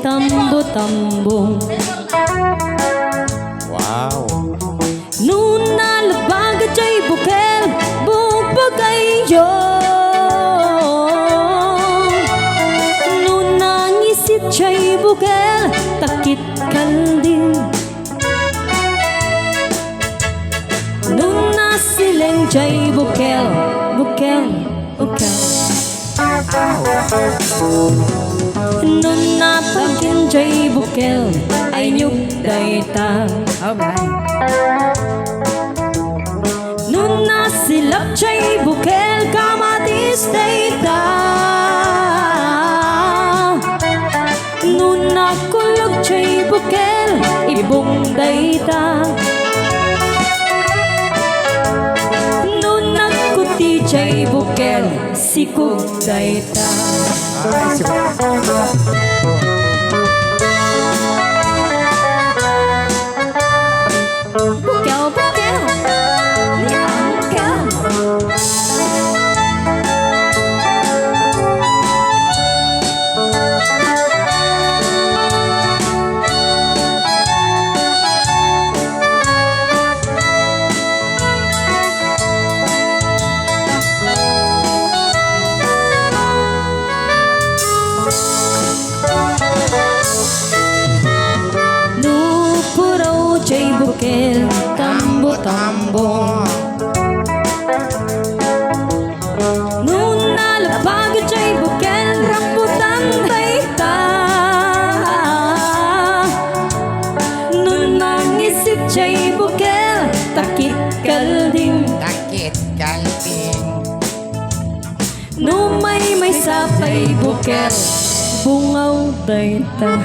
tambo-tambong. Wow. Nuna labag at jay bukel, bugbog kayo. Nuna ngisit jay bukel, takit kalding. Nuna sileng jay bukel, bukel, bukel. Nuna pagin jay bukel, ay nyug dayta. Alright. Nuna silap jay bukel, kamatis dayta. Nuna kulog jay bukel, ibong dayta. Nuna kuti jay bukel, sikog dayta. Bukel, bukel, ni angkel. Nupuraw jay bukel, tambo-tambong. Nuna labag jay bukel, rambutan dayta. Nuna ngisit jay bukel, takit kalding. Takit kalping. Numay may sapay bukel, bungaw dayta.